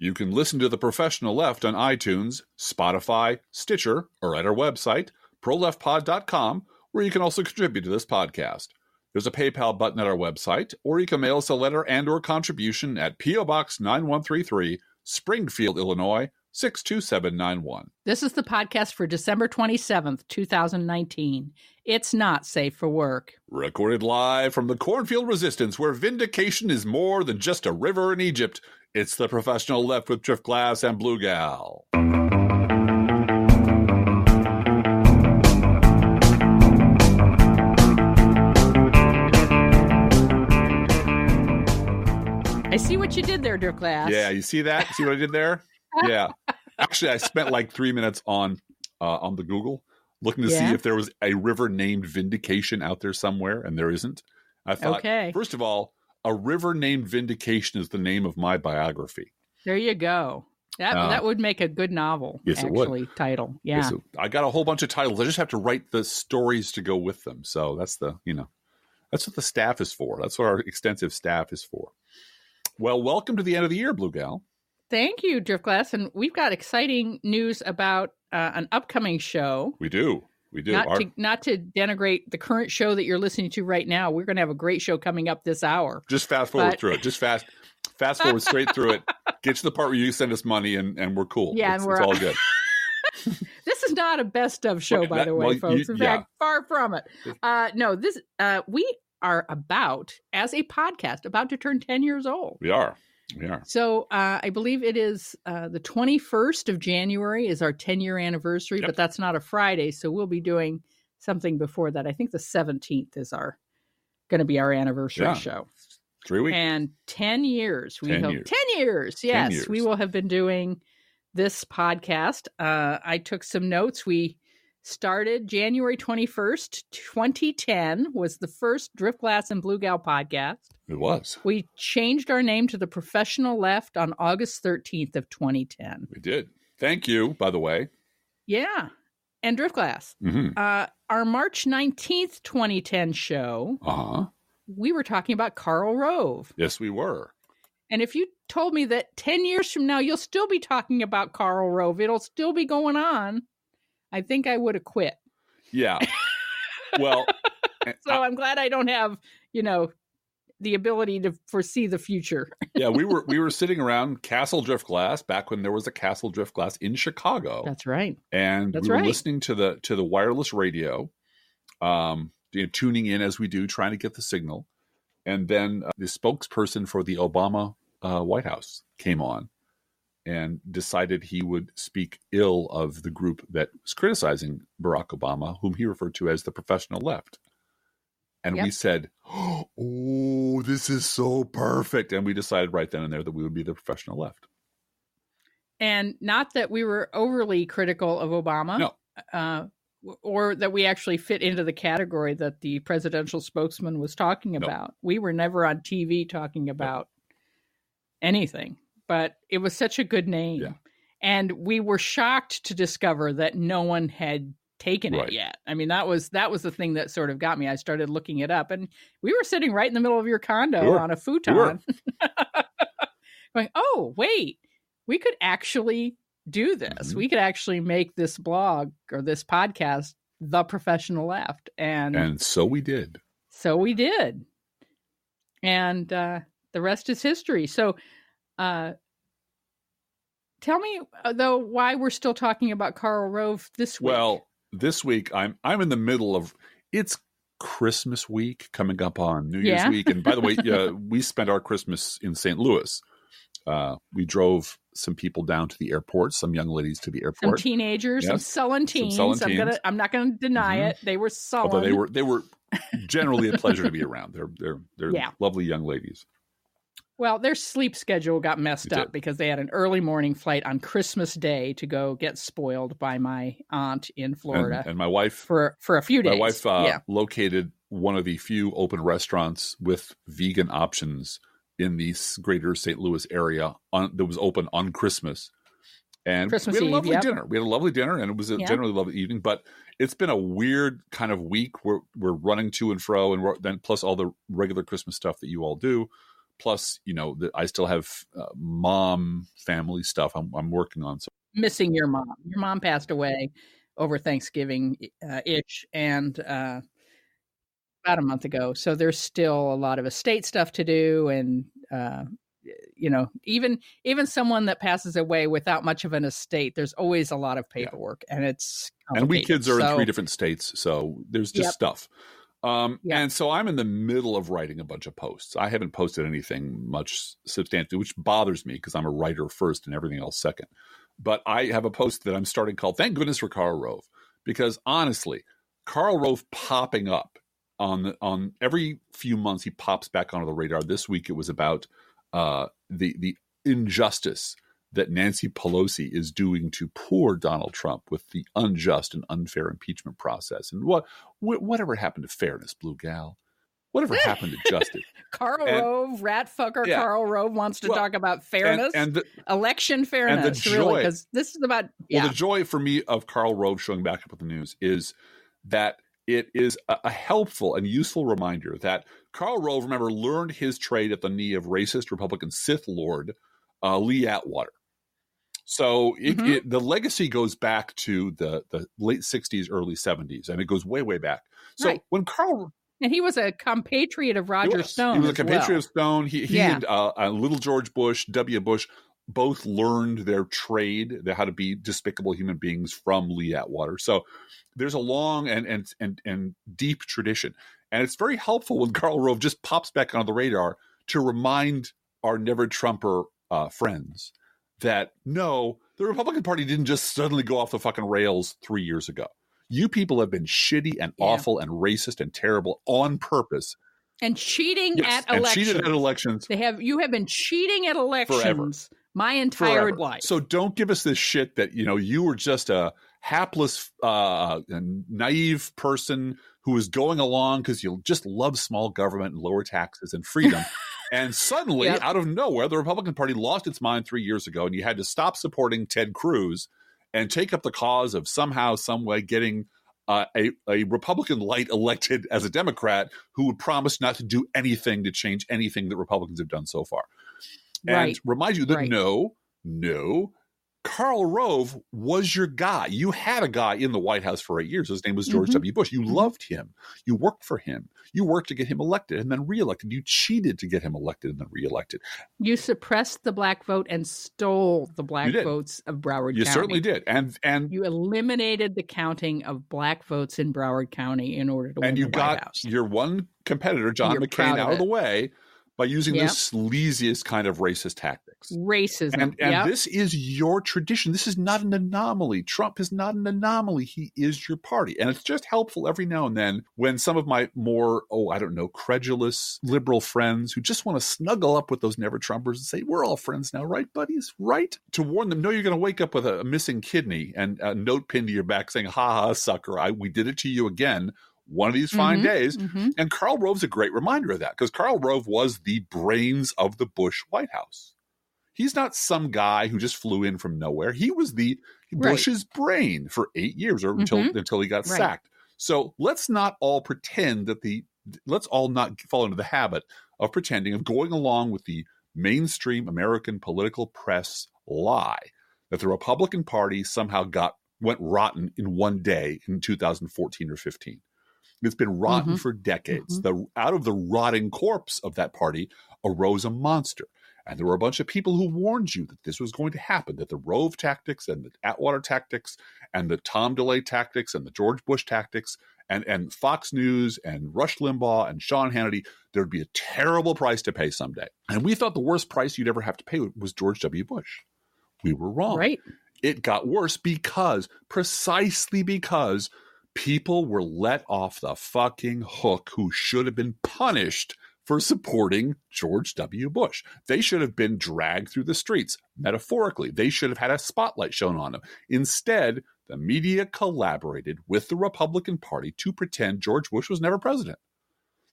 You can listen to The Professional Left on iTunes, Spotify, Stitcher, or at our website, proleftpod.com, where you can also contribute to this podcast. There's a PayPal button at our website, or you can mail us a letter and or contribution at P.O. Box 9133, Springfield, Illinois, 62791. This is the podcast for December 27th, 2019. It's not safe for work. Recorded live from the Cornfield Resistance, where vindication is more than just a river in Egypt. It's The Professional Left with Driftglass and Bluegal. I see what you did there, Driftglass. Yeah, you see that? See what I did there? Yeah. Actually, I spent like 3 minutes on the Google looking to see if there was a river named Vindication out there somewhere, and there isn't. I thought, first of all, a river named Vindication is the name of my biography. There you go. That would make a good novel, yes, actually, it would. title. Yeah. Yes, I got a whole bunch of titles. I just have to write the stories to go with them. So that's that's what the staff is for. That's what our extensive staff is for. Well, welcome to the end of the year, Bluegal. Thank you, Driftglass. And we've got exciting news about an upcoming show. We do. Not to denigrate the current show that you're listening to right now. We're going to have a great show coming up this hour. Just fast forward through it. Just fast forward straight through it. Get to the part where you send us money and we're cool. Yeah, it's all good. This is not a best of show, by the way, folks. In fact, far from it. We are as a podcast, about to turn 10 years old. We are. So I believe it is the 21st of January is our 10-year anniversary, but that's not a Friday, so we'll be doing something before that. I think the 17th is going to be our anniversary show. 3 weeks. And 10 years. 10 years. 10 years, yes. 10 years. We will have been doing this podcast. I took some notes. We started January 21st, 2010 was the first Driftglass and Bluegal podcast. It was. We changed our name to The Professional Left on August 13th of 2010. We did. Thank you, by the way. Yeah. And Driftglass. Mm-hmm. Our March 19th, 2010 show, we were talking about Karl Rove. Yes, we were. And if you told me that 10 years from now, you'll still be talking about Karl Rove, it'll still be going on, I think I would have quit. Yeah. Well, so I'm glad I don't have, the ability to foresee the future. Yeah, we were sitting around Castle Driftglass back when there was a Castle Driftglass in Chicago. That's right. And we were listening to the wireless radio, tuning in as we do, trying to get the signal. And then the spokesperson for the Obama White House came on and decided he would speak ill of the group that was criticizing Barack Obama, whom he referred to as the Professional Left. And we said, oh, this is so perfect. And we decided right then and there that we would be the Professional Left. And not that we were overly critical of Obama. No. Or that we actually fit into the category that the presidential spokesman was talking about. We were never on TV talking about anything. But it was such a good name. Yeah. And we were shocked to discover that no one had taken it yet. I mean, that was the thing that sort of got me. I started looking it up, and we were sitting right in the middle of your condo on a futon. Going, oh, wait, we could actually do this. We could actually make this blog or this podcast The Professional Left. And so we did. And the rest is history. So tell me, though, why we're still talking about Karl Rove this week. Well, this week I'm in the middle of it's Christmas week coming up on New Year's week. And by the way, we spent our Christmas in St. Louis. We drove some people down to the airport, some young ladies to the airport. Some teenagers, some sullen teens. I'm not going to deny it. They were sullen. Although they were generally a pleasure to be around. They're lovely young ladies. Well, their sleep schedule got messed up because they had an early morning flight on Christmas Day to go get spoiled by my aunt in Florida. And my wife for a few days. My wife located one of the few open restaurants with vegan options in the greater St. Louis area that was open on Christmas. And we had a lovely dinner. We had a lovely dinner, and it was a generally lovely evening. But it's been a weird kind of week where we're running to and fro, and then plus all the regular Christmas stuff that you all do. plus, I still have mom family stuff I'm working on. So missing your mom. Your mom passed away over Thanksgiving ish, and about a month ago. So there's still a lot of estate stuff to do, and even someone that passes away without much of an estate, there's always a lot of paperwork, and it's complicated. And we kids are in 3 different states, so there's just stuff. And so I'm in the middle of writing a bunch of posts. I haven't posted anything much substantial, which bothers me because I'm a writer first and everything else second. But I have a post that I'm starting called "Thank Goodness for Karl Rove," because honestly, Karl Rove popping up on every few months, he pops back onto the radar. This week it was about the injustice that Nancy Pelosi is doing to poor Donald Trump with the unjust and unfair impeachment process. And whatever happened to fairness, Bluegal? Whatever happened to justice? Rove, rat fucker. Karl Rove wants to talk about fairness, and election fairness, and the joy, really, because this is about. Well, the joy for me of Karl Rove showing back up with the news is that it is a helpful and useful reminder that Karl Rove, remember, learned his trade at the knee of racist Republican Sith Lord Lee Atwater. So the legacy goes back to the late 60s, early 70s, and it goes way, way back. So when Karl... And he was a compatriot of Roger Stone. He was a compatriot of Stone. He and little George Bush, W. Bush, both learned their trade, how to be despicable human beings from Lee Atwater. So there's a long and deep tradition. And it's very helpful when Karl Rove just pops back on the radar to remind our never-Trumper friends that, no, the Republican Party didn't just suddenly go off the fucking rails 3 years ago. You people have been shitty and awful and racist and terrible on purpose. And cheating at elections. And cheated at elections. You have been cheating at elections forever. My entire life. So don't give us this shit that, you were just a hapless, naive person who was going along because you just love small government and lower taxes and freedom. And suddenly, out of nowhere, the Republican Party lost its mind 3 years ago, and you had to stop supporting Ted Cruz and take up the cause of somehow, some way getting a Republican light elected as a Democrat who would promise not to do anything to change anything that Republicans have done so far. And remind you that no, Karl Rove was your guy. You had a guy in the White House for 8 years. His name was George W. Bush. You loved him. You worked for him. You worked to get him elected and then reelected. You cheated to get him elected and then reelected. You suppressed the black vote and stole the black votes of Broward County. You certainly did. And you eliminated the counting of black votes in Broward County in order to win the White House. And you got your one competitor, John McCain, out of the way by using the sleaziest kind of racist tactics. Racism. And this is your tradition. This is not an anomaly. Trump is not an anomaly. He is your party. And it's just helpful every now and then when some of my more, credulous liberal friends who just want to snuggle up with those never-Trumpers and say, we're all friends now, right, buddies? Right? To warn them, no, you're going to wake up with a missing kidney and a note pinned to your back saying, ha ha, sucker, we did it to you again. One of these fine days. And Karl Rove's a great reminder of that because Karl Rove was the brains of the Bush White House. He's not some guy who just flew in from nowhere. He was the Bush's brain for 8 years or until he got sacked. So let's not all pretend let's all not fall into the habit of pretending, of going along with the mainstream American political press lie that the Republican Party somehow went rotten in one day in 2014 or 15. It's been rotten for decades. Out of the rotting corpse of that party arose a monster. And there were a bunch of people who warned you that this was going to happen, that the Rove tactics and the Atwater tactics and the Tom DeLay tactics and the George Bush tactics and Fox News and Rush Limbaugh and Sean Hannity, there would be a terrible price to pay someday. And we thought the worst price you'd ever have to pay was George W. Bush. We were wrong. Right. It got worse precisely because people were let off the fucking hook who should have been punished for supporting George W. Bush. They should have been dragged through the streets. Metaphorically, they should have had a spotlight shown on them. Instead, the media collaborated with the Republican Party to pretend George Bush was never president.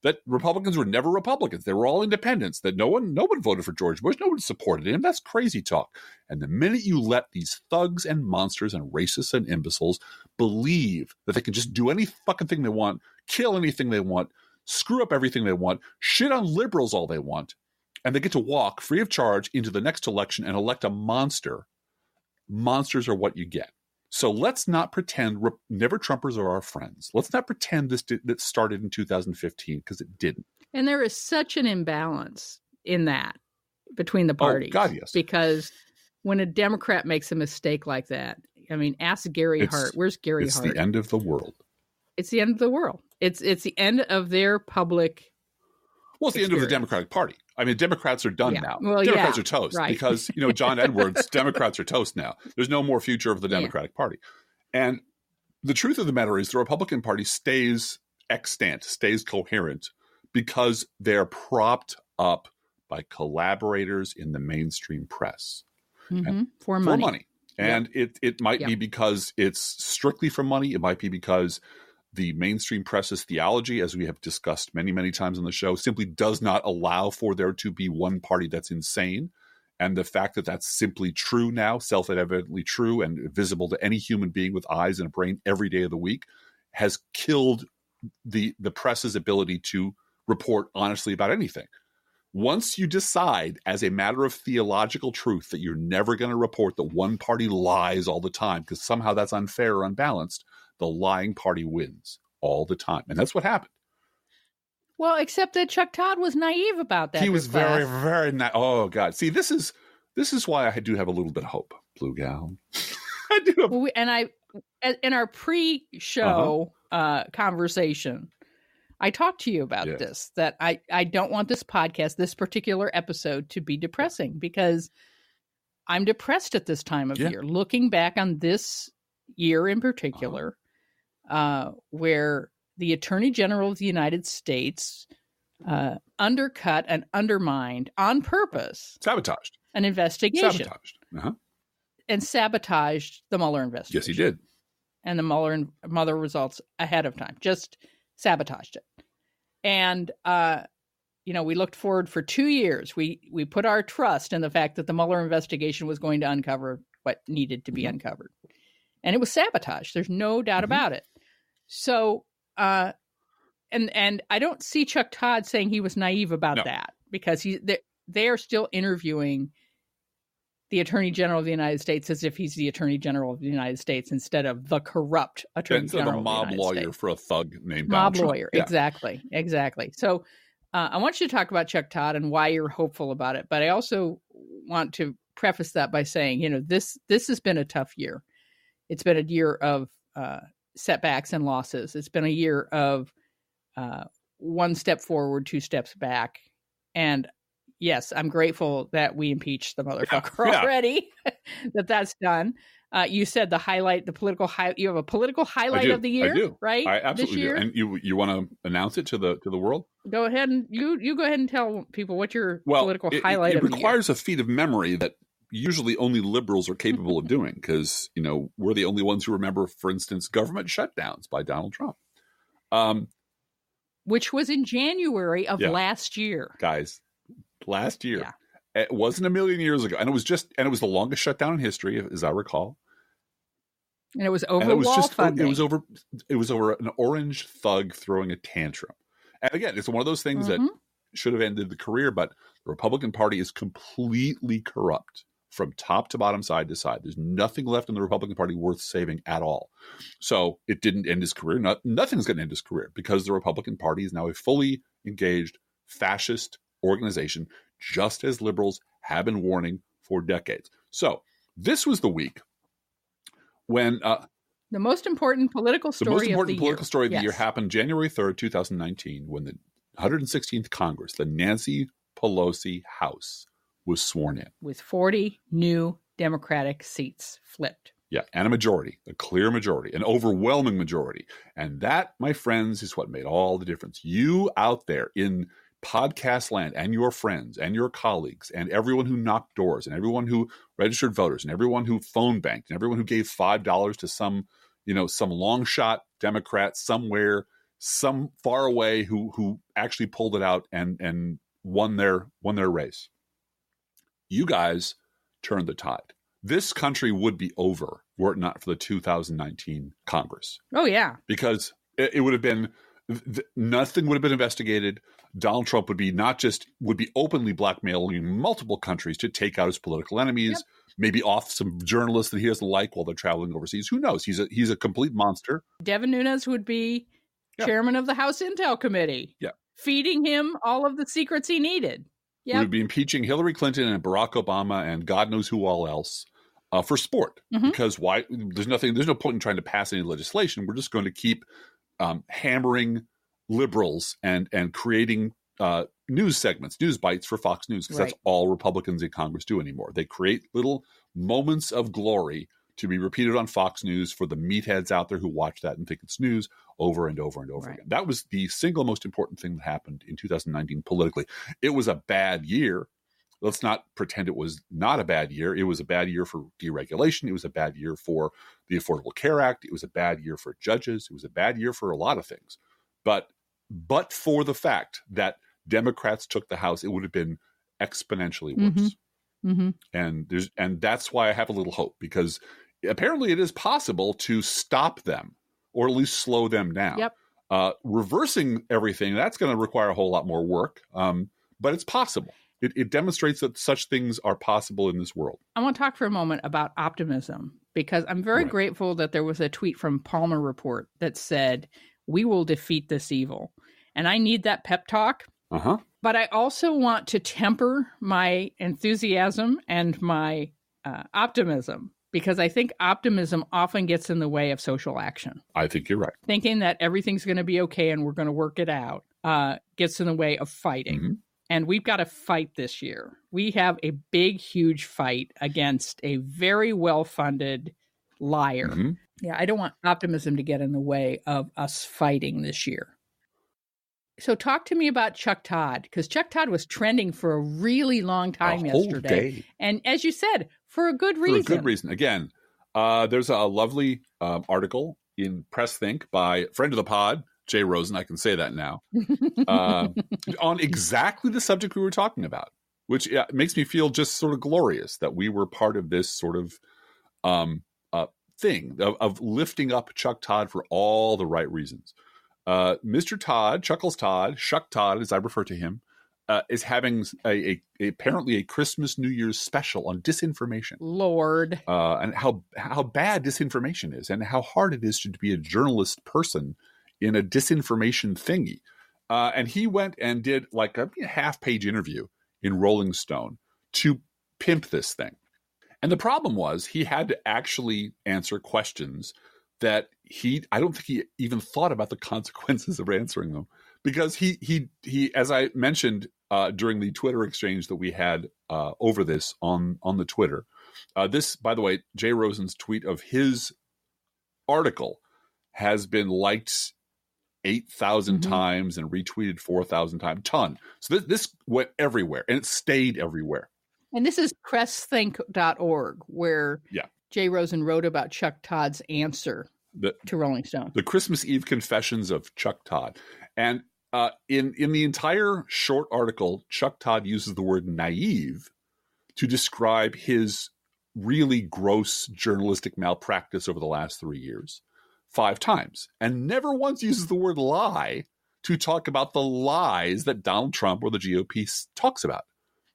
That Republicans were never Republicans. They were all independents. That no one voted for George Bush. No one supported him. That's crazy talk. And the minute you let these thugs and monsters and racists and imbeciles believe that they can just do any fucking thing they want, kill anything they want, screw up everything they want, shit on liberals all they want, and they get to walk free of charge into the next election and elect a monster. Monsters are what you get. So let's not pretend never Trumpers are our friends. Let's not pretend that started in 2015, because it didn't. And there is such an imbalance in that between the parties. Oh, God, yes. Because when a Democrat makes a mistake like that, I mean, ask Gary Hart. Where's Gary Hart? It's the end of the world. It's the end of the world. It's the end of their public. Well, it's the end of the Democratic Party. I mean, Democrats are done now. Well, Democrats are toast, right. because, John Edwards, Democrats are toast now. There's no more future of the Democratic Party. And the truth of the matter is the Republican Party stays extant, stays coherent, because they're propped up by collaborators in the mainstream press. For money. And it might be because it's strictly for money. It might be because the mainstream press's theology, as we have discussed many, many times on the show, simply does not allow for there to be one party that's insane. And the fact that that's simply true now, self-evidently true and visible to any human being with eyes and a brain every day of the week, has killed the press's ability to report honestly about anything. Once you decide as a matter of theological truth that you're never going to report that one party lies all the time because somehow that's unfair or unbalanced, the lying party wins all the time. And that's what happened. Well, except that Chuck Todd was naive about that. He was very, very naive. Oh, God. See, this is why I do have a little bit of hope, Bluegal. I do. In our pre-show conversation, I talked to you about this, that I don't want this podcast, this particular episode, to be depressing, because I'm depressed at this time of year. Looking back on this year in particular, where the Attorney General of the United States undercut and undermined on purpose. Sabotaged. An investigation. Sabotaged. And sabotaged the Mueller investigation. Yes, he did. And the Mueller results ahead of time. Just sabotaged it. And, we looked forward for 2 years. We put our trust in the fact that the Mueller investigation was going to uncover what needed to be uncovered. And it was sabotaged. There's no doubt about it. So, and I don't see Chuck Todd saying he was naive about that, because they are still interviewing the Attorney General of the United States as if he's the Attorney General of the United States instead of the corrupt Attorney General of the United States. Mob lawyer for a thug named Mob Donald lawyer, Trump. Exactly. So I want you to talk about Chuck Todd and why you're hopeful about it. But I also want to preface that by saying, this has been a tough year. It's been a year of setbacks and losses. It's been a year of one step forward, two steps back. And yes, I'm grateful that we impeached the motherfucker already, that's done. You said the political you have a political highlight of the year, I do. Right? I absolutely do. And you want to announce it to the world? Go ahead and you go ahead and tell people what your political highlight of the year. It requires a feat of memory that usually only liberals are capable of doing, because, we're the only ones who remember, for instance, government shutdowns by Donald Trump. Which was in January of last year. Guys, last year. Yeah. It wasn't a million years ago. And it was the longest shutdown in history, as I recall. And it was over wall funding. It was over an orange thug throwing a tantrum. And again, it's one of those things that should have ended the career, but the Republican Party is completely corrupt from top to bottom, side to side. There's nothing left in the Republican Party worth saving at all. So it didn't end his career. Nothing's going to end his career, because the Republican Party is now a fully engaged fascist organization, just as liberals have been warning for decades. So this was the week when the most important political story of the year happened January 3rd, 2019, when the 116th Congress, the Nancy Pelosi House, was sworn in. With 40 new Democratic seats flipped. Yeah, and a clear majority, an overwhelming majority. And that, my friends, is what made all the difference. You out there in podcast land, and your friends and your colleagues and everyone who knocked doors and everyone who registered voters and everyone who phone banked and everyone who gave $5 to some long shot Democrat somewhere, some far away who actually pulled it out and won their race. You guys turned the tide. This country would be over were it not for the 2019 Congress. Oh, yeah. Because it would have been, nothing would have been investigated. Donald Trump would be openly blackmailing multiple countries to take out his political enemies, maybe off some journalists that he doesn't like while they're traveling overseas. Who knows? He's a complete monster. Devin Nunes would be chairman of the House Intel Committee. Yeah. Feeding him all of the secrets he needed. We would be impeaching Hillary Clinton and Barack Obama and God knows who all else for sport. Because why? There's no point in trying to pass any legislation. We're just going to keep hammering liberals and creating news segments, news bites for Fox News, because that's all Republicans in Congress do anymore. They create little moments of glory to be repeated on Fox News for the meatheads out there who watch that and think it's news over and over and over again. That was the single most important thing that happened in 2019 politically. It was a bad year. Let's not pretend it was not a bad year. It was a bad year for deregulation. It was a bad year for the Affordable Care Act. It was a bad year for judges. It was a bad year for a lot of things. But for the fact that Democrats took the House, it would have been exponentially worse. And that's why I have a little hope, because apparently it is possible to stop them or at least slow them down. Reversing everything, that's going to require a whole lot more work, but it's possible. It demonstrates that such things are possible in this world. I want to talk for a moment about optimism, because I'm very grateful that there was a tweet from Palmer Report that said, "We will defeat this evil." And I need that pep talk. But I also want to temper my enthusiasm and my optimism, because I think optimism often gets in the way of social action. I think you're right. Thinking that everything's going to be okay and we're going to work it out gets in the way of fighting. And we've got to fight this year. We have a big, huge fight against a very well-funded liar. Yeah, I don't want optimism to get in the way of us fighting this year. So talk to me about Chuck Todd, because Chuck Todd was trending for a really long time yesterday. And as you said, for a good reason. For a good reason. Again, there's a lovely article in Press Think by a friend of the pod, Jay Rosen, I can say that now, on exactly the subject we were talking about, which makes me feel just sort of glorious that we were part of this sort of thing of lifting up Chuck Todd for all the right reasons. Mr. Todd, Chuckles Todd, Shuck Todd, as I refer to him, is having apparently a Christmas New Year's special on disinformation. Lord. And how bad disinformation is, and how hard it is to be a journalist person in a disinformation thingy. And he went and did like a half-page interview in Rolling Stone to pimp this thing. And the problem was he had to actually answer questions that I don't think he even thought about the consequences of answering them, because he as I mentioned during the Twitter exchange that we had over this on the Twitter, this, by the way, Jay Rosen's tweet of his article has been liked 8,000 times and retweeted 4,000 times, ton. So this went everywhere, and it stayed everywhere. And this is pressthink.org, where Jay Rosen wrote about Chuck Todd's answer to Rolling Stone. The Christmas Eve Confessions of Chuck Todd. And in the entire short article, Chuck Todd uses the word naive to describe his really gross journalistic malpractice over the last 3 years 5 times, and never once uses the word lie to talk about the lies that Donald Trump or the GOP talks about,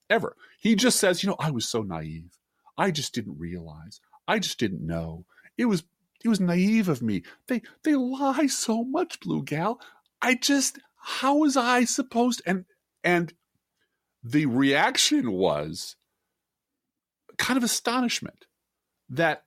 ever. He just says, I was so naive. I just didn't realize. I just didn't know. It was naive of me. They lie so much, Bluegal. How was I supposed to? And the reaction was kind of astonishment that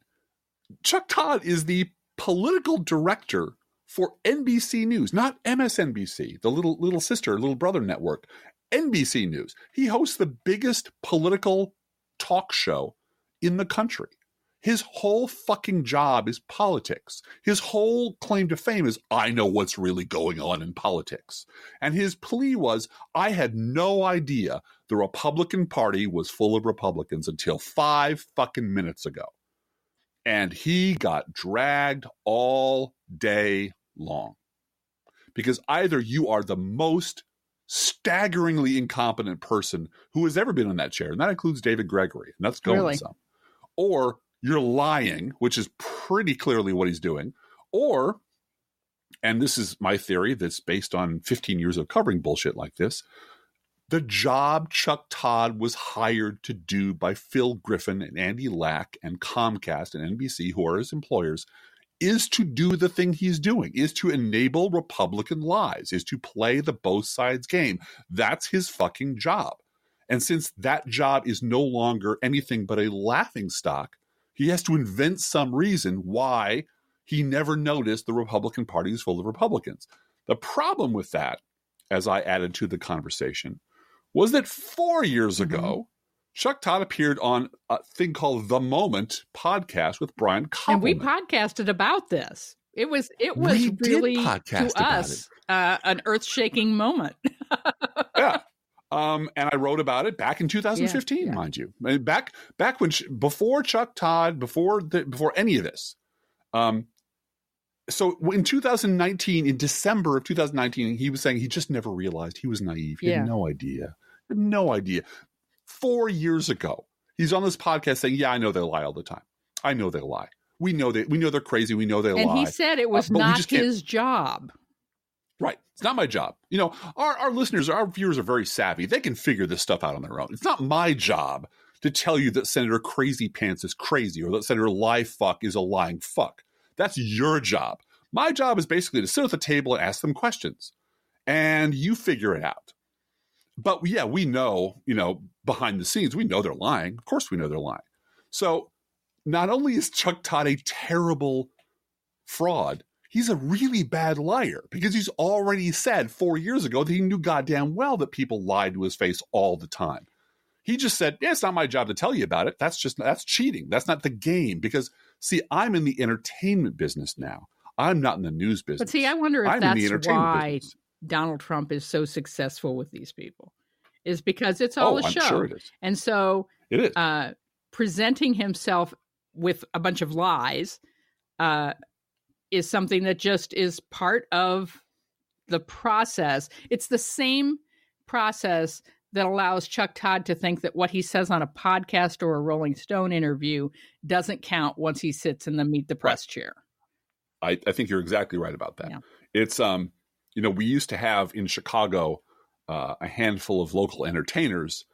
Chuck Todd is the political director for NBC News, not MSNBC, the little brother network, NBC News. He hosts the biggest political talk show in the country. His whole fucking job is politics. His whole claim to fame is, I know what's really going on in politics. And his plea was, I had no idea the Republican Party was full of Republicans until 5 fucking minutes ago. And he got dragged all day long. Because either you are the most staggeringly incompetent person who has ever been in that chair, and that includes David Gregory, and that's going some, or you're lying, which is pretty clearly what he's doing, or and this is my theory that's based on 15 years of covering bullshit like this, the job Chuck Todd was hired to do by Phil Griffin and Andy Lack and Comcast and NBC, who are his employers, is to do the thing he's doing, is to enable Republican lies, is to play the both sides game. That's his fucking job. And since that job is no longer anything but a laughingstock, he has to invent some reason why he never noticed the Republican Party is full of Republicans. The problem with that, as I added to the conversation, was that 4 years ago, Chuck Todd appeared on a thing called The Moment podcast with Brian Koppelman. And we podcasted about this. It was really, to us, an earth-shaking moment. Yeah. And I wrote about it back in 2015, mind you. I mean, back when, before Chuck Todd, before any of this. So in 2019, in December of 2019, he was saying he just never realized. He was naive. He had no idea. 4 years ago, he's on this podcast saying, yeah, I know they lie all the time. I know they lie. We know they're crazy. We know they lie. And he said it was not his job. Right. It's not my job. You know, our listeners, our viewers are very savvy. They can figure this stuff out on their own. It's not my job to tell you that Senator Crazy Pants is crazy or that Senator Lie Fuck is a lying fuck. That's your job. My job is basically to sit at the table and ask them questions. And you figure it out. But yeah, we know, behind the scenes, we know they're lying. Of course we know they're lying. So not only is Chuck Todd a terrible fraud, he's a really bad liar because he's already said 4 years ago that he knew goddamn well that people lied to his face all the time. He just said, yeah, it's not my job to tell you about it. That's cheating. That's not the game. Because, see, I'm in the entertainment business now. I'm not in the news business. But see, I wonder if that's why Donald Trump is so successful with these people, is because it's all a show. I'm sure it is. And so it is. Presenting himself with a bunch of lies is something that just is part of the process. It's the same process that allows Chuck Todd to think that what he says on a podcast or a Rolling Stone interview doesn't count once he sits in the Meet the Press chair. I think you're exactly right about that. Yeah. It's, we used to have in Chicago a handful of local entertainers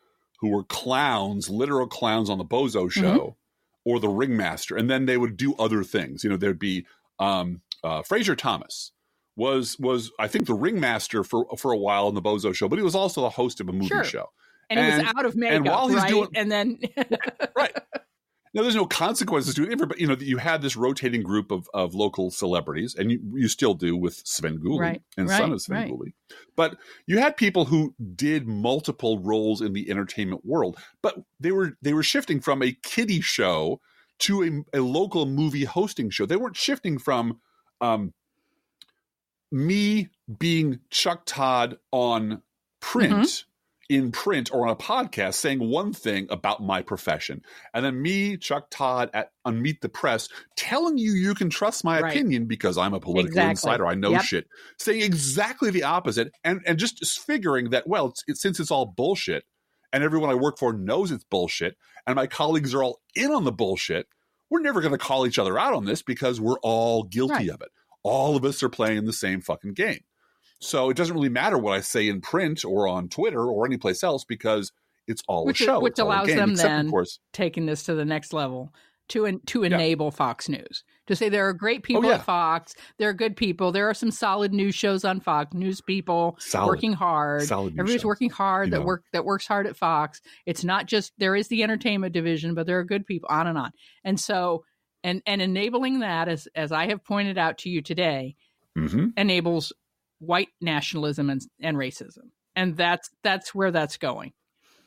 who were clowns, literal clowns on the Bozo Show or the Ringmaster. And then they would do other things. There'd be Fraser Thomas was I think the Ringmaster for a while in the Bozo Show, but he was also the host of a movie show. And he was out of makeup, and while he's right? And then right. Now, there's no consequences to it. Everybody, you had this rotating group of local celebrities, and you still do with Svengoolie son of Svengoolie. But you had people who did multiple roles in the entertainment world, but they were shifting from a kiddie show to a local movie hosting show. They weren't shifting from me being Chuck Todd on print. In print or on a podcast saying one thing about my profession. And then me, Chuck Todd, on Meet the Press, telling you can trust my opinion because I'm a political insider. I know shit. Saying exactly the opposite and just figuring that, well, since it's all bullshit and everyone I work for knows it's bullshit and my colleagues are all in on the bullshit, we're never going to call each other out on this because we're all guilty of it. All of us are playing the same fucking game. So it doesn't really matter what I say in print or on Twitter or any place else because it's all a show. Which allows them then, of course, taking this to the next level, to enable Fox News. To say there are great people at Fox, there are good people, there are some solid news shows on Fox, news people working hard. Everybody's working hard that works hard at Fox. It's not just, there is the entertainment division, but there are good people, on and on. And so, and enabling that, as I have pointed out to you today, enables white nationalism and racism, and that's where that's going.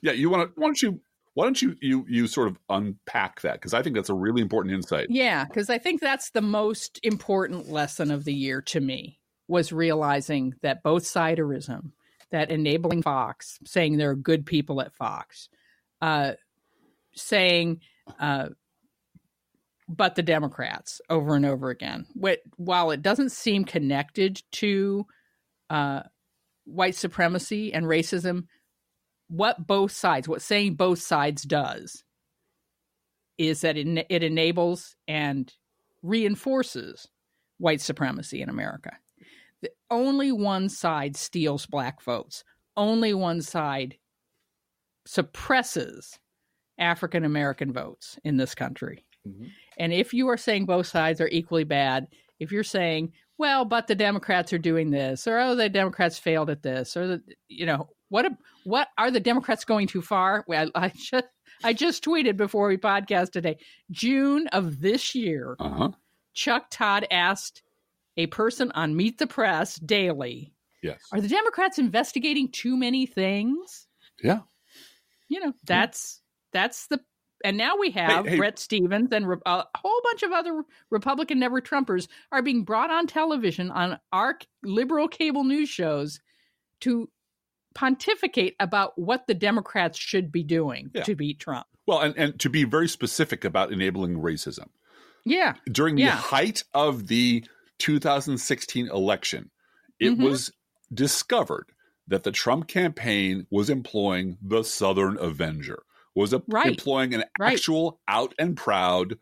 Yeah, why don't you sort of unpack that, because I think that's a really important insight. Yeah, because I think that's the most important lesson of the year to me, was realizing that both-siderism, that enabling Fox, saying there are good people at Fox, saying but the Democrats over and over again, while it doesn't seem connected to white supremacy and racism, what saying both sides does is that it enables and reinforces white supremacy in America. only one side steals black votes. Only one side suppresses African American votes in this country. Mm-hmm. And if you are saying both sides are equally bad, if you're saying, well, but the Democrats are doing this, or oh, the Democrats failed at this, or what are the Democrats going too far? Well, I just tweeted before we podcast today, June of this year, Chuck Todd asked a person on Meet the Press Daily, yes, are the Democrats investigating too many things? Yeah. That's the, and now we have Brett Stevens and a whole bunch of other Republican never-Trumpers are being brought on television on our liberal cable news shows to pontificate about what the Democrats should be doing to beat Trump. Well, and to be very specific about enabling racism. Yeah. During the height of the 2016 election, it was discovered that the Trump campaign was employing the Southern Avenger, was employing an actual out and proud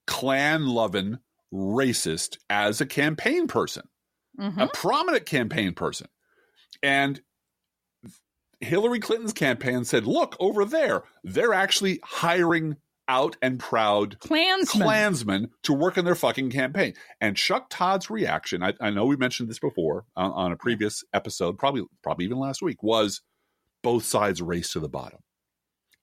Klan-loving racist as a campaign person, a prominent campaign person. And Hillary Clinton's campaign said, look, over there, they're actually hiring out and proud Klansmen to work on their fucking campaign. And Chuck Todd's reaction, I know we mentioned this before on a previous episode, probably even last week, was both sides race to the bottom.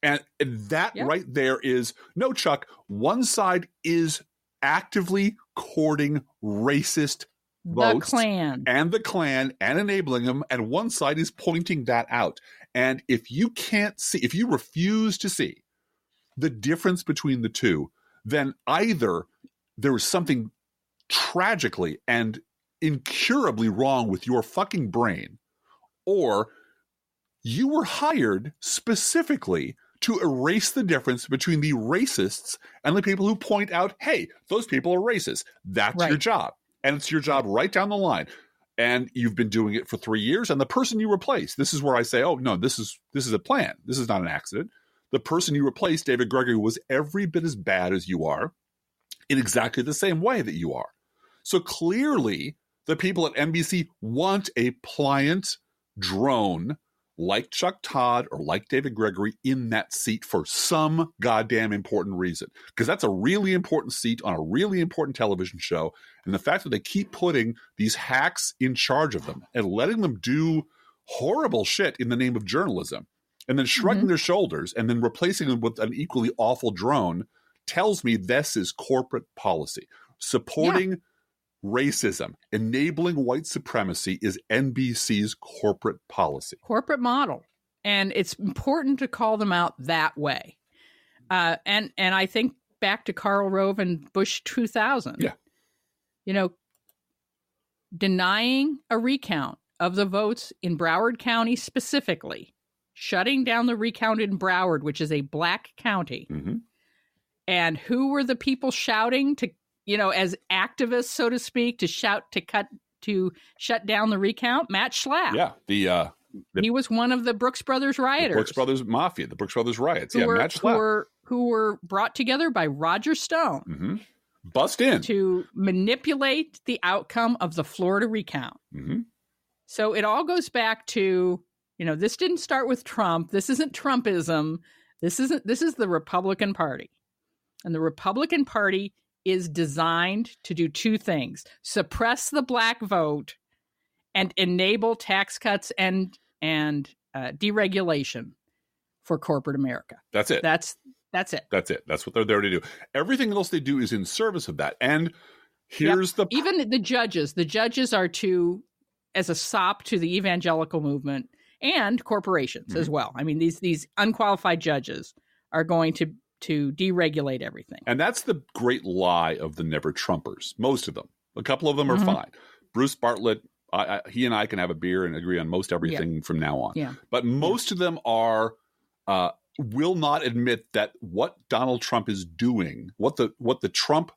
And that right there is, no, Chuck, one side is actively courting racist votes and the Klan and enabling them, and one side is pointing that out. And if you refuse to see the difference between the two, then either there is something tragically and incurably wrong with your fucking brain, or you were hired specifically to erase the difference between the racists and the people who point out, hey, those people are racist. That's your job. And it's your job right down the line. And you've been doing it for 3 years. And the person you replace, this is where I say, oh, no, this is a plan. This is not an accident. The person you replaced, David Gregory, was every bit as bad as you are in exactly the same way that you are. So clearly, the people at NBC want a pliant drone like Chuck Todd or like David Gregory in that seat for some goddamn important reason. Because that's a really important seat on a really important television show. And the fact that they keep putting these hacks in charge of them and letting them do horrible shit in the name of journalism and then shrugging their shoulders and then replacing them with an equally awful drone tells me this is corporate policy. Supporting racism, enabling white supremacy is NBC's corporate policy. Corporate model. And it's important to call them out that way. And I think back to Karl Rove and Bush 2000. Yeah. Denying a recount of the votes in Broward County specifically, shutting down the recount in Broward, which is a black county. And who were the people shouting to, as activists, so to speak, to shut down the recount? Matt Schlapp. Yeah. He was one of the Brooks Brothers rioters. The Brooks Brothers Mafia, the Brooks Brothers riots. Matt Schlapp. Who were brought together by Roger Stone. Bust in. To manipulate the outcome of the Florida recount. So it all goes back to, this didn't start with Trump. This isn't Trumpism. This is the Republican Party. And the Republican Party is designed to do two things: suppress the black vote and enable tax cuts and deregulation for corporate America. That's it. That's it. That's it. That's what they're there to do. Everything else they do is in service of that. And here's even the judges. The judges are as a sop to the evangelical movement and corporations as well. I mean, these unqualified judges are going to deregulate everything. And that's the great lie of the never Trumpers. Most of them. A couple of them are fine. Bruce Bartlett, he and I can have a beer and agree on most everything from now on. Yeah. But most of them will not admit that what Donald Trump is doing, what the Trump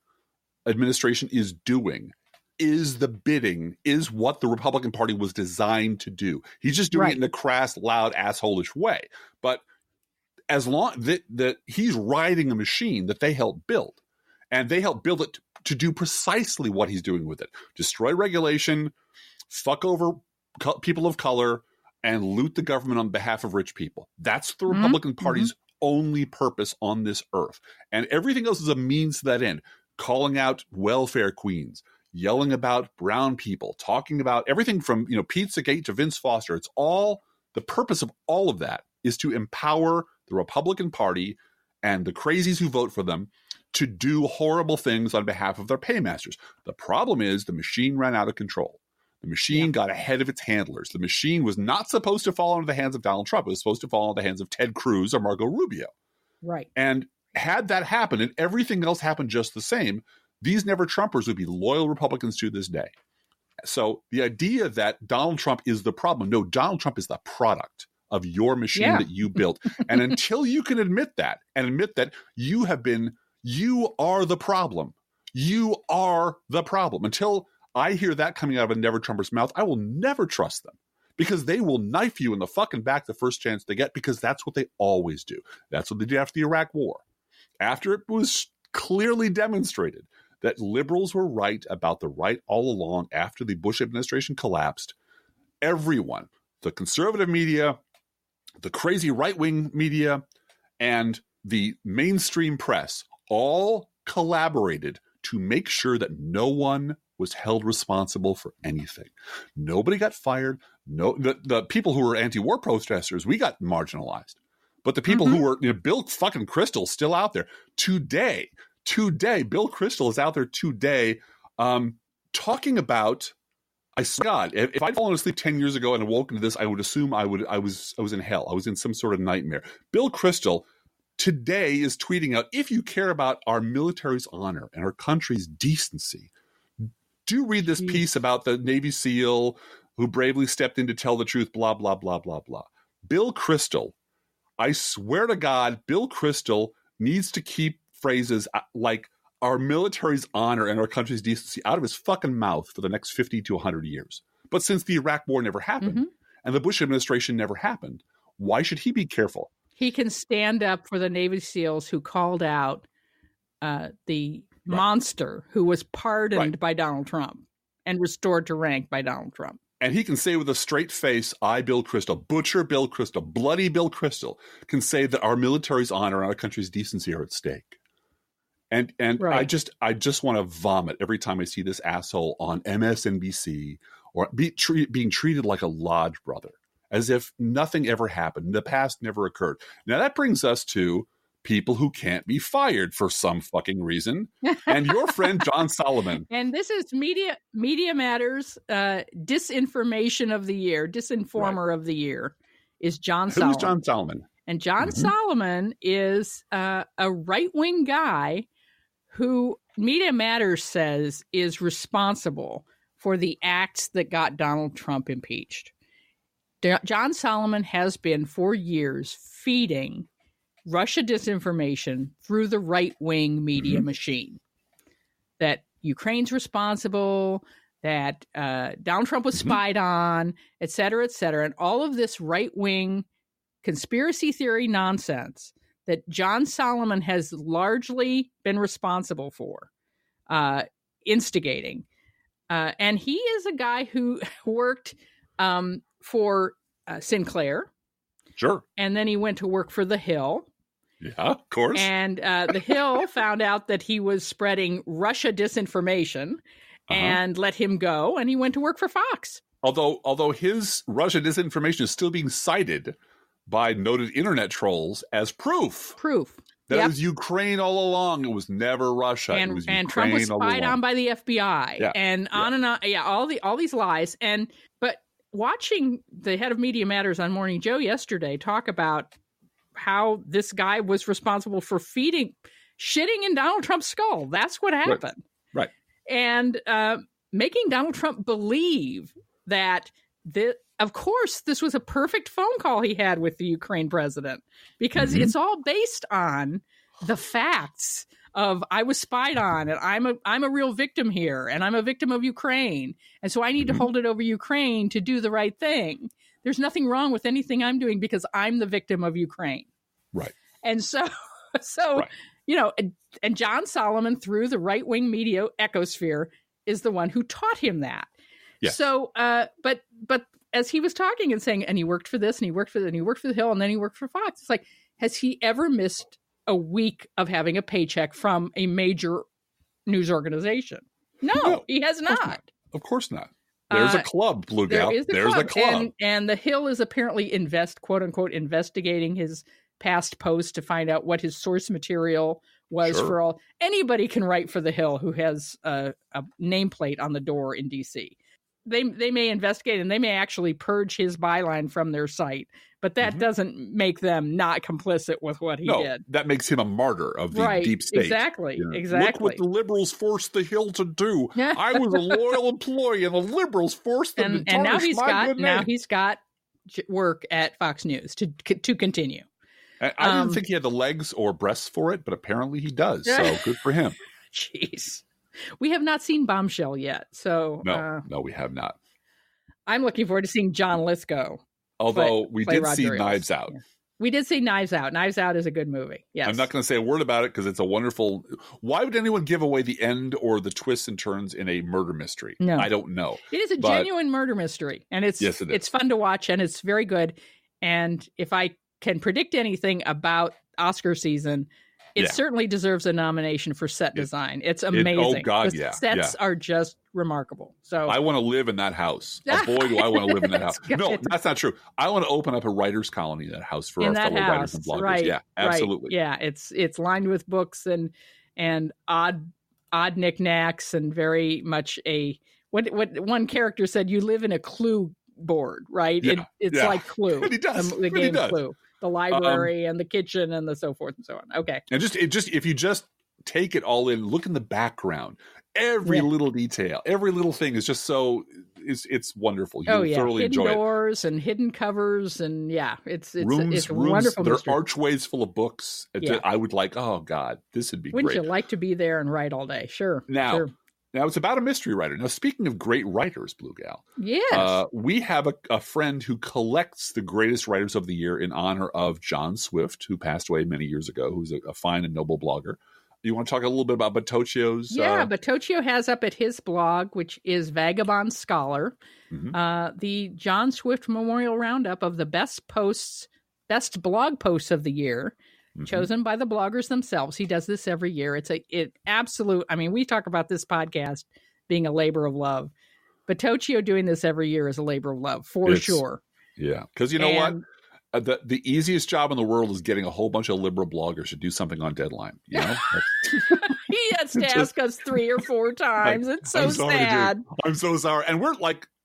administration is doing, is what the Republican Party was designed to do. He's just doing it in a crass, loud, asshole-ish way. But as long that he's riding a machine that they helped build, and they helped build it to do precisely what he's doing with it. Destroy regulation, fuck over people of color, and loot the government on behalf of rich people. That's the Republican Party's only purpose on this earth. And everything else is a means to that end. Calling out welfare queens, yelling about brown people, talking about everything from, Pizzagate to Vince Foster. It's all, the purpose of all of that is to empower the Republican Party and the crazies who vote for them to do horrible things on behalf of their paymasters. The problem is the machine ran out of control. The machine got ahead of its handlers. The machine was not supposed to fall into the hands of Donald Trump. It was supposed to fall into the hands of Ted Cruz or Marco Rubio. Right. And had that happened and everything else happened just the same, these never-Trumpers would be loyal Republicans to this day. So the idea that Donald Trump is the problem, no, Donald Trump is the product of your machine that you built. And until you can admit that and admit that you are the problem. You are the problem. Until I hear that coming out of a never-Trumper's mouth, I will never trust them because they will knife you in the fucking back the first chance they get because that's what they always do. That's what they did after the Iraq War. After it was clearly demonstrated that liberals were right about the right all along after the Bush administration collapsed, everyone, the conservative media, the crazy right-wing media, and the mainstream press all collaborated to make sure that no one was held responsible for anything. Nobody got fired. The people who were anti-war protesters, we got marginalized. But the people who were, Bill fucking Kristol's still out there today. Bill Kristol is out there today talking about, I swear to God, if I'd fallen asleep 10 years ago and awoken to this, I would assume I was in hell. I was in some sort of nightmare. Bill Kristol today is tweeting out, if you care about our military's honor and our country's decency, do read this piece about the Navy SEAL who bravely stepped in to tell the truth, blah, blah, blah, blah, blah. Bill Kristol, I swear to God, Bill Kristol needs to keep phrases like our military's honor and our country's decency out of his fucking mouth for the next 50 to 100 years. But since the Iraq War never happened and the Bush administration never happened, why should he be careful? He can stand up for the Navy SEALs who called out the monster who was pardoned by Donald Trump and restored to rank by Donald Trump. And he can say with a straight face, I, Bill Kristol, butcher Bill Kristol, bloody Bill Kristol, can say that our military's honor and our country's decency are at stake. And I just want to vomit every time I see this asshole on MSNBC or being treated like a lodge brother, as if nothing ever happened. The past never occurred. Now that brings us to people who can't be fired for some fucking reason. And your friend, John Solomon. And this is Media Matters Disinformation of the Year, Disinformer of the Year is John Solomon. Who's John Solomon? And John Solomon is a right-wing guy who Media Matters says is responsible for the acts that got Donald Trump impeached. John Solomon has been for years feeding Russia disinformation through the right-wing media machine. That Ukraine's responsible, that Donald Trump was spied on, et cetera, et cetera. And all of this right-wing conspiracy theory nonsense that John Solomon has largely been responsible for, instigating. And he is a guy who worked for Sinclair. Sure. And then he went to work for The Hill. Yeah, of course. And The Hill found out that he was spreading Russia disinformation and let him go. And he went to work for Fox. Although his Russia disinformation is still being cited by noted internet trolls as proof. That was Ukraine all along. It was never Russia. And, it was and Ukraine Trump was all spied along. on by the FBI. And on and on. Yeah, all these lies. But watching the head of Media Matters on Morning Joe yesterday talk about how this guy was responsible for shitting in Donald Trump's skull. That's what happened. Right. And making Donald Trump believe that, of course, this was a perfect phone call he had with the Ukraine president, because it's all based on the facts of I was spied on and I'm a real victim here and I'm a victim of Ukraine. And so I need to hold it over Ukraine to do the right thing. There's nothing wrong with anything I'm doing because I'm the victim of Ukraine. Right. And so and John Solomon, through the right-wing media ecosphere, is the one who taught him that. Yes. So, but as he was talking and saying, and he worked for this, and he worked for that, and he worked for the Hill, and then he worked for Fox. It's like, has he ever missed a week of having a paycheck from a major news organization? No, he has not. Of course not. There's a club, Bluegal. There's a club. And the Hill is apparently quote unquote, investigating his past posts to find out what his source material was for all. Anybody can write for the Hill who has a nameplate on the door in DC. They may investigate, and they may actually purge his byline from their site, but that doesn't make them not complicit with what he did. That makes him a martyr of the deep state. Exactly. Look what the liberals forced the Hill to do. I was a loyal employee, and the liberals forced them to tarnish my good name. Now he's got work at Fox News to continue. I didn't think he had the legs or breasts for it, but apparently he does. So good for him. Jeez. We have not seen Bombshell yet, so no, we have not. I'm looking forward to seeing John Lithgow. Although we did see Knives Out. Yeah. We did see Knives Out. Knives Out is a good movie. Yes. I'm not going to say a word about it because it's a wonderful. Why would anyone give away the end or the twists and turns in a murder mystery? No. I don't know. It is a genuine murder mystery, and it's fun to watch, and it's very good. And if I can predict anything about Oscar season, it certainly deserves a nomination for set design. It's amazing. The sets are just remarkable. So I want to live in that house. Boy, do I want to live in that house. Good. No, that's not true. I want to open up a writers' colony in that house for our fellow writers and bloggers. Right, yeah, absolutely. Right. Yeah, it's lined with books and odd knickknacks, and very much what one character said, you live in a Clue board, right? Yeah, it's like Clue. He does. The game Clue. The library and the kitchen and the so forth and so on. Okay. And if you just take it all in, look in the background, every little detail, every little thing is just it's wonderful. You thoroughly hidden enjoy doors and hidden covers, and it's rooms, wonderful. There are archways full of books. I would like, oh God, this would be Wouldn't great. you like to be there and write all day? Sure. Now, it's about a mystery writer. Now, speaking of great writers, Bluegal, we have a friend who collects the greatest writers of the year in honor of John Swift, who passed away many years ago, who's a fine and noble blogger. You want to talk a little bit about Batocchio's? Yeah, Batocchio has up at his blog, which is Vagabond Scholar, the John Swift Memorial Roundup of the best blog posts of the year. Chosen by the bloggers themselves. He does this every year. It's absolute. I mean, we talk about this podcast being a labor of love, but Batocchio doing this every year is a labor of love for sure. Yeah, because you know what, the easiest job in the world is getting a whole bunch of liberal bloggers to do something on deadline. You know, he has to ask us 3 or 4 times. It's so sad. I'm so sorry, and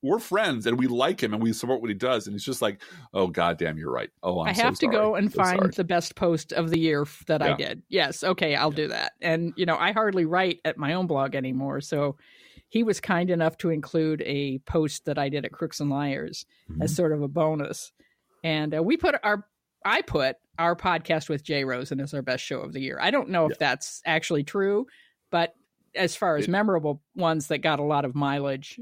we're friends, and we like him, and we support what he does. And it's just like, oh, goddamn, you're right. Oh, I have to go and find the best post of the year that I did. Yes. Okay. I'll do that. And, I hardly write at my own blog anymore. So he was kind enough to include a post that I did at Crooks and Liars as sort of a bonus. And I put our podcast with Jay Rosen as our best show of the year. I don't know if that's actually true, but as far as memorable ones that got a lot of mileage,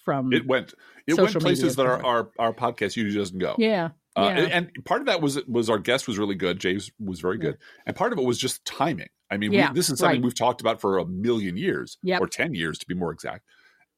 from it went places that our podcast usually doesn't go. And part of that was our guest was really good. Jay was very good, and part of it was just timing. I mean, this is something we've talked about for a million years, or 10 years to be more exact.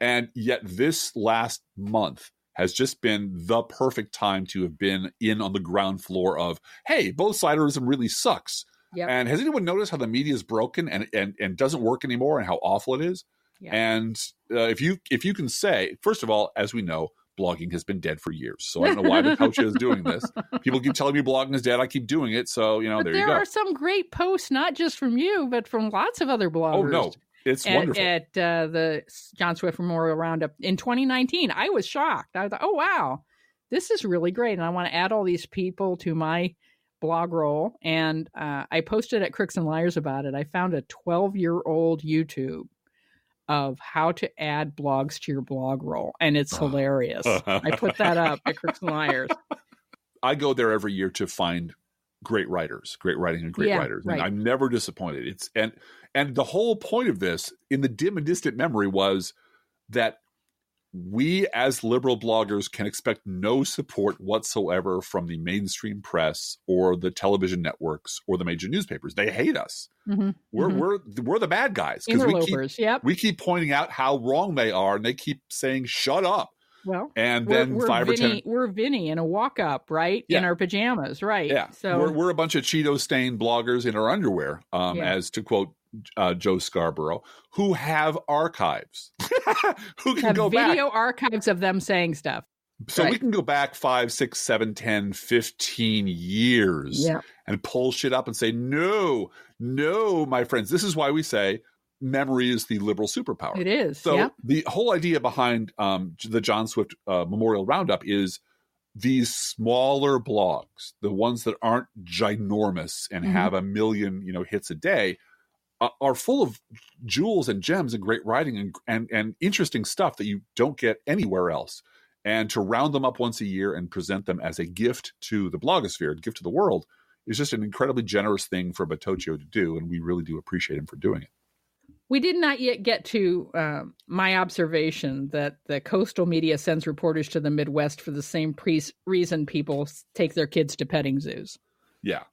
And yet, this last month has just been the perfect time to have been in on the ground floor of, hey, Both-Siderism really sucks. And has anyone noticed how the media is broken and doesn't work anymore, and how awful it is? And if you can say, first of all, as we know, blogging has been dead for years. So I don't know why Batocchio is doing this. People keep telling me blogging is dead. I keep doing it. So, there you go. There are some great posts, not just from you, but from lots of other bloggers. Oh, no. It's wonderful. At the John Swift Memorial Roundup in 2019. I was shocked. I thought, oh, wow, this is really great. And I want to add all these people to my blog roll. And I posted at Crooks and Liars about it. I found a 12-year-old YouTube of how to add blogs to your blog roll, and it's hilarious. I put that up at Crooks and Liars. I go there every year to find great writers, great writing and great writers, and I'm never disappointed. And the whole point of this, in the dim and distant memory, was that we as liberal bloggers can expect no support whatsoever from the mainstream press or the television networks or the major newspapers. They hate us. Mm-hmm. We're the bad guys because we keep pointing out how wrong they are, and they keep saying shut up. Well, and then we're Vinny in a walk up, right? Yeah. In our pajamas, right? Yeah. So we're a bunch of Cheeto stained bloggers in our underwear, as to quote Joe Scarborough, who have archives, who can go back. Video archives of them saying stuff. So we can go back 5, 6, 7, 10, 15 years and pull shit up and say, no, my friends, this is why we say memory is the liberal superpower. It is. So the whole idea behind the John Swift Memorial Roundup is these smaller blogs, the ones that aren't ginormous and have a million hits a day, are full of jewels and gems and great writing and interesting stuff that you don't get anywhere else. And to round them up once a year and present them as a gift to the blogosphere, a gift to the world, is just an incredibly generous thing for Batochio to do, and we really do appreciate him for doing it. We did not yet get to my observation that the coastal media sends reporters to the Midwest for the same reason people take their kids to petting zoos. Yeah,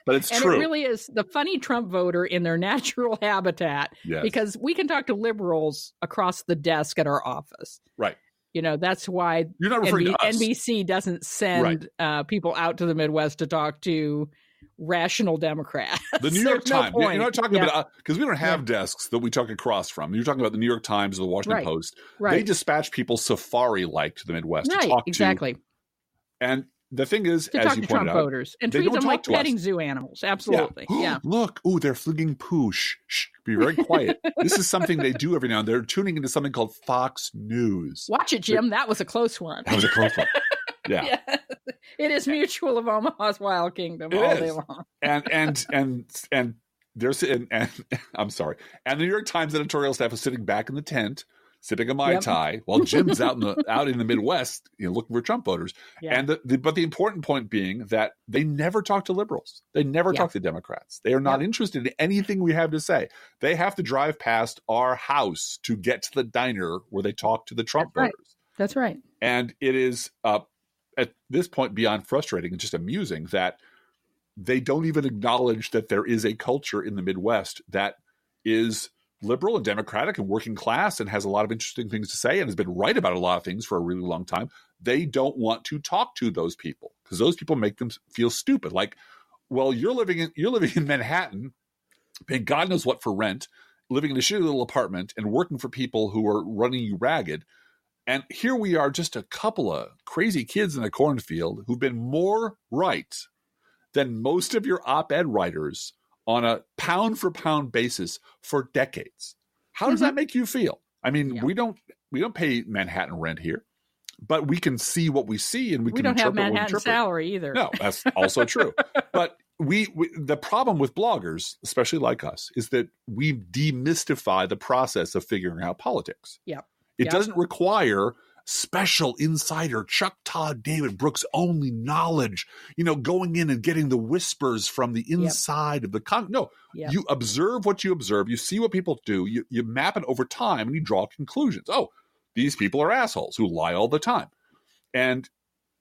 but it's and true. It really is the funny Trump voter in their natural habitat, because we can talk to liberals across the desk at our office. Right. That's why you're not referring to us. NBC doesn't send people out to the Midwest to talk to rational Democrats. The New York Times. You're not talking about, because we don't have desks that we talk across from. You're talking about the New York Times or the Washington Post. Right. They dispatch people safari-like to the Midwest to talk to. And the thing is, to as talk you to pointed Trump out, voters and treat them like petting zoo animals. Absolutely. Yeah. Look, they're flinging poo. Shh, be very quiet. This is something they do every now and then. They're tuning into something called Fox News. Watch it, Jim. That was a close one. That was a close one. Yeah. It is Mutual of Omaha's Wild Kingdom all day long. And there's and I'm sorry. And the New York Times editorial staff is sitting back in the tent, sipping a Mai Tai, while Jim's out in the Midwest, looking for Trump voters. Yeah. And but the important point being that they never talk to liberals. They never talk to Democrats. They are not interested in anything we have to say. They have to drive past our house to get to the diner where they talk to the Trump voters. That's right. And it is at this point beyond frustrating and just amusing that they don't even acknowledge that there is a culture in the Midwest that is liberal and democratic and working class and has a lot of interesting things to say and has been right about a lot of things for a really long time. They don't want to talk to those people because those people make them feel stupid. Like, well, you're living in Manhattan, paying God knows what for rent, living in a shitty little apartment and working for people who are running you ragged. And here we are, just a couple of crazy kids in a cornfield who've been more right than most of your op-ed writers on a pound-for-pound basis for decades. How does that make you feel? I mean, we don't pay Manhattan rent here, but we can see what we see, and we can don't have interpret Manhattan salary either. No, that's also true. But the problem with bloggers, especially like us, is that we demystify the process of figuring out politics. Yeah. It doesn't require special insider Chuck Todd David Brooks only knowledge, going in and getting the whispers from the inside of the you observe what you observe, you see what people do, you map it over time and you draw conclusions. Oh, these people are assholes who lie all the time. And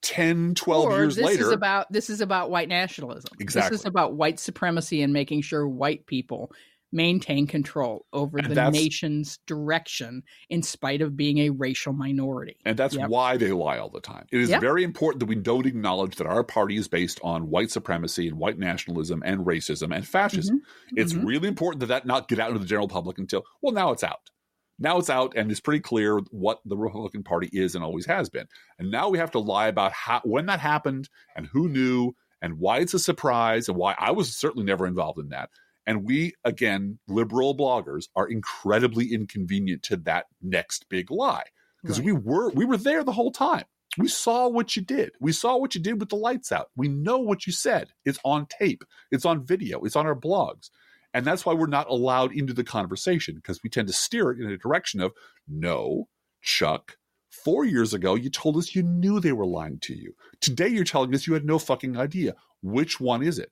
10, 12 years later, this is about white nationalism. Exactly. This is about white supremacy and making sure white people maintain control over the nation's direction in spite of being a racial minority. And that's why they lie all the time. It is very important that we don't acknowledge that our party is based on white supremacy and white nationalism and racism and fascism. It's really important that not get out into the general public until, now it's out. Now it's out, and it's pretty clear what the Republican Party is and always has been. And now we have to lie about when that happened and who knew and why it's a surprise and why I was certainly never involved in that. And we, again, liberal bloggers, are incredibly inconvenient to that next big lie because we were there the whole time. We saw what you did. We saw what you did with the lights out. We know what you said. It's on tape. It's on video. It's on our blogs. And that's why we're not allowed into the conversation because we tend to steer it in a direction of, no, Chuck, 4 years ago, you told us you knew they were lying to you. Today, you're telling us you had no fucking idea. Which one is it?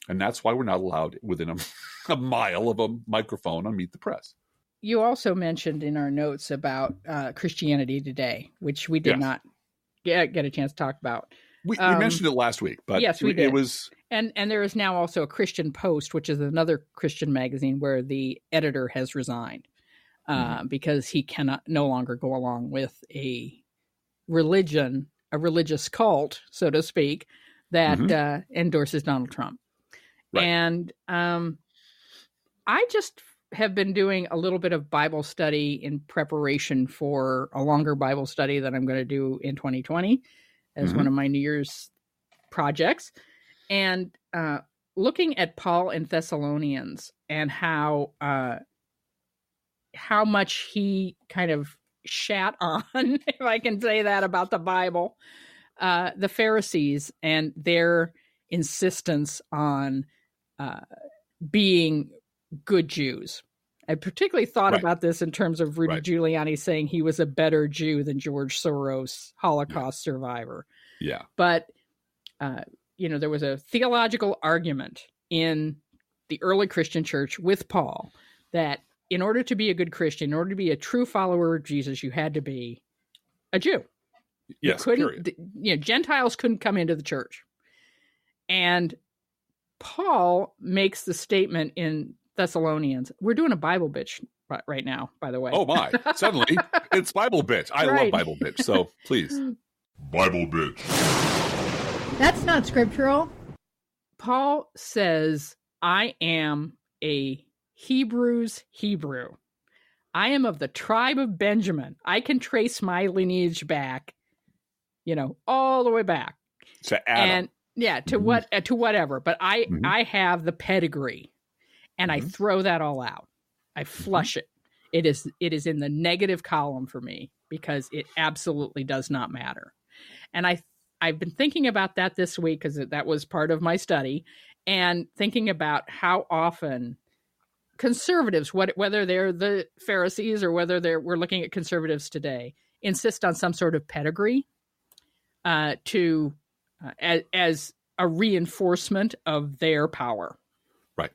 And that's why we're not allowed within a mile of a microphone on Meet the Press. you also mentioned in our notes about Christianity Today, which we did not get a chance to talk about. We mentioned it last week, but yes, we did. It was, and there is now also a Christian Post, which is another Christian magazine where the editor has resigned because he cannot no longer go along with a religious cult, so to speak, that endorses Donald Trump. Right. And I just have been doing a little bit of Bible study in preparation for a longer Bible study that I'm going to do in 2020 as one of my New Year's projects. And looking at Paul in Thessalonians and how much he kind of shat on, if I can say that about the Bible, the Pharisees and their insistence on being good Jews. I particularly thought about this in terms of Rudy Giuliani saying he was a better Jew than George Soros, Holocaust survivor. Yeah. But, there was a theological argument in the early Christian church with Paul that in order to be a good Christian, in order to be a true follower of Jesus, you had to be a Jew. Yes, period. Gentiles couldn't come into the church. And Paul makes the statement in Thessalonians. We're doing a Bible bitch right now, by the way. Oh my, suddenly it's Bible bitch. I love Bible bitch, so please. Bible bitch. That's not scriptural. Paul says, I am a Hebrew's Hebrew. I am of the tribe of Benjamin. I can trace my lineage back, all the way back. To Adam. And to whatever. But I have the pedigree. And I throw that all out. I flush it. It is in the negative column for me because it absolutely does not matter. And I've been thinking about that this week because that was part of my study, and thinking about how often conservatives, whether they're the Pharisees or whether we're looking at conservatives today, insist on some sort of pedigree as a reinforcement of their power. Right.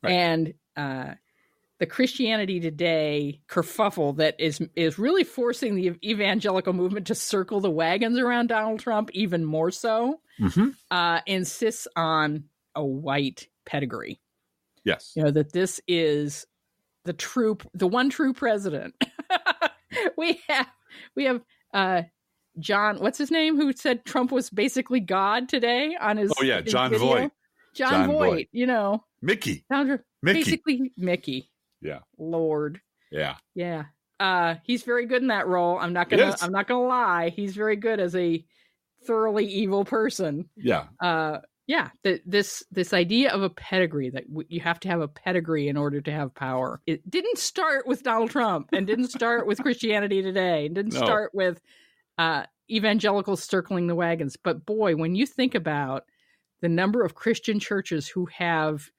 And the Christianity Today kerfuffle that is really forcing the evangelical movement to circle the wagons around Donald Trump even more so, insists on a white pedigree. Yes. That this is the one true president. we have John, what's his name, who said Trump was basically God today on his John video. Voight. John Voight, Mickey. Basically Mickey. Yeah. Lord. Yeah. Yeah. He's very good in that role. I'm not gonna lie. He's very good as a thoroughly evil person. Yeah. This idea of a pedigree, that you have to have a pedigree in order to have power. It didn't start with Donald Trump and didn't start with Christianity Today and didn't start with evangelicals circling the wagons. But boy, when you think about the number of Christian churches who have,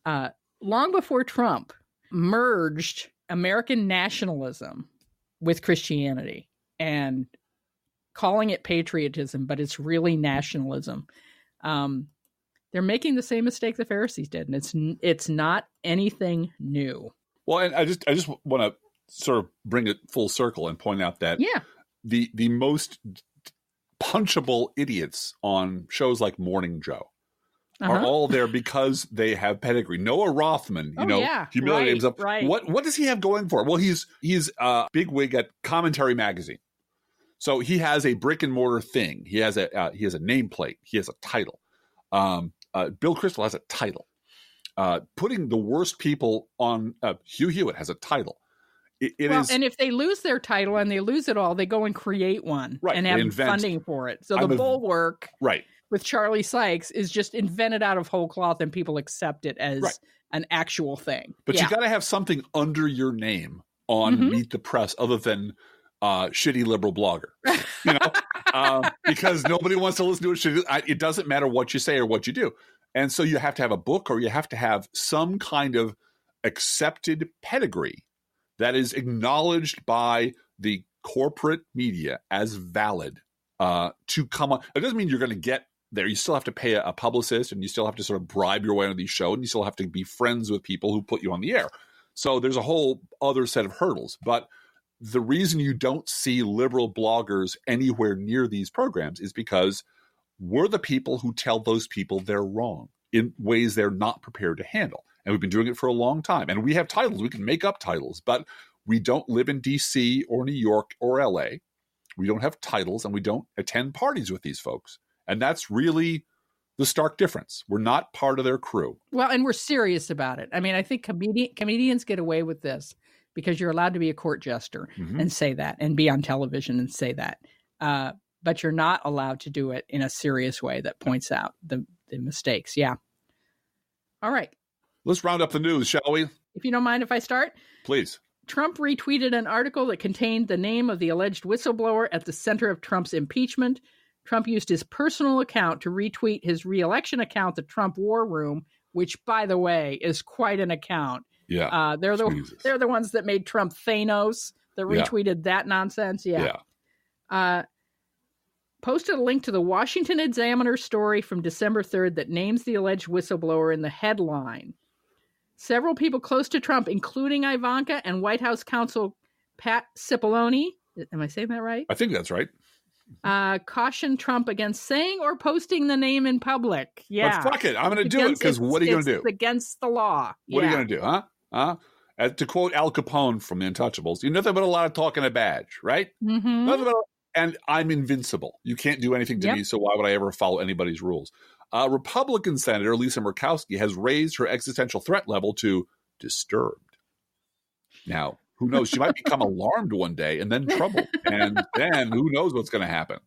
long before Trump, merged American nationalism with Christianity and calling it patriotism, but it's really nationalism. They're making the same mistake the Pharisees did, and it's not anything new. Well, and I just want to sort of bring it full circle and point out that the most punchable idiots on shows like Morning Joe are all there because they have pedigree. Noah Rothman, humiliated himself. Right. What does he have going for? Well, he's a bigwig at Commentary Magazine, so he has a brick and mortar thing. He has a nameplate. He has a title. Bill Kristol has a title. Putting the worst people on Hugh Hewitt has a title. And if they lose their title and they lose it all, they go and create one and have funding for it. So the Bulwark with Charlie Sykes is just invented out of whole cloth, and people accept it as an actual thing. But you got to have something under your name on Meet the Press other than shitty liberal blogger, because nobody wants to listen to a shitty. It doesn't matter what you say or what you do. And so you have to have a book, or you have to have some kind of accepted pedigree that is acknowledged by the corporate media as valid to come on. It doesn't mean you're going to get there. You still have to pay a publicist, and you still have to sort of bribe your way on these shows, and you still have to be friends with people who put you on the air. So there's a whole other set of hurdles. But the reason you don't see liberal bloggers anywhere near these programs is because we're the people who tell those people they're wrong in ways they're not prepared to handle. And we've been doing it for a long time. And we have titles. We can make up titles, but we don't live in D.C. or New York or L.A. We don't have titles, and we don't attend parties with these folks. And that's really the stark difference. We're not part of their crew. Well, and we're serious about it. I mean, I think comedians get away with this because you're allowed to be a court jester and say that, and be on television and say that. But you're not allowed to do it in a serious way that points out the mistakes. Yeah. All right. Let's round up the news, shall we? If you don't mind if I start? Please. Trump retweeted an article that contained the name of the alleged whistleblower at the center of Trump's impeachment. Trump used his personal account to retweet his re-election account, the Trump War Room, which, by the way, is quite an account. Yeah. They're the ones that made Trump Thanos, that retweeted that nonsense. Yeah. Posted a link to the Washington Examiner story from December 3rd that names the alleged whistleblower in the headline. Several people close to Trump, including Ivanka and White House counsel Pat Cipollone, am I saying that right? I think that's right. Cautioned Trump against saying or posting the name in public. Yeah. But fuck it. I'm going to do it because what are you going to do? It's against the law. What are you going to do, huh? To quote Al Capone from The Untouchables, you're nothing but a lot of talk and a badge, right? Mm-hmm. And I'm invincible. You can't do anything to me, so why would I ever follow anybody's rules? Republican Senator Lisa Murkowski has raised her existential threat level to disturbed. Now, who knows? She might become alarmed one day and then troubled. And then who knows what's going to happen?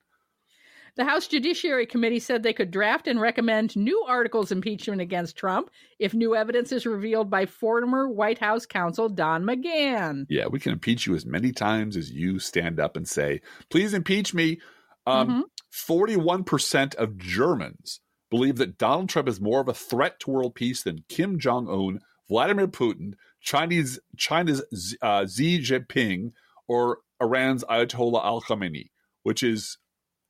The House Judiciary Committee said they could draft and recommend new articles of impeachment against Trump if new evidence is revealed by former White House counsel Don McGahn. Yeah, we can impeach you as many times as you stand up and say, please impeach me. 41% of Germans believe that Donald Trump is more of a threat to world peace than Kim Jong-un, Vladimir Putin, China's Xi Jinping, or Iran's Ayatollah al-Khamenei, which is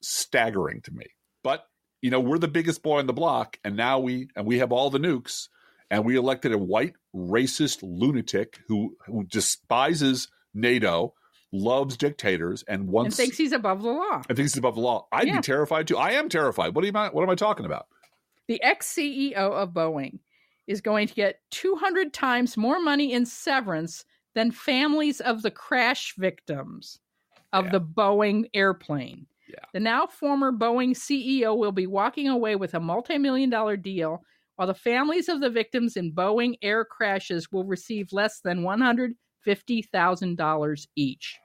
staggering to me. But, we're the biggest boy on the block, and now we have all the nukes, and we elected a white racist lunatic who despises NATO, loves dictators, and thinks he's above the law. I'd be terrified too. I am terrified. What am I talking about? The ex-CEO of Boeing is going to get 200 times more money in severance than families of the crash victims of the Boeing airplane. Yeah. The now former Boeing CEO will be walking away with a multi-million-dollar deal, while the families of the victims in Boeing air crashes will receive less than $150,000 each.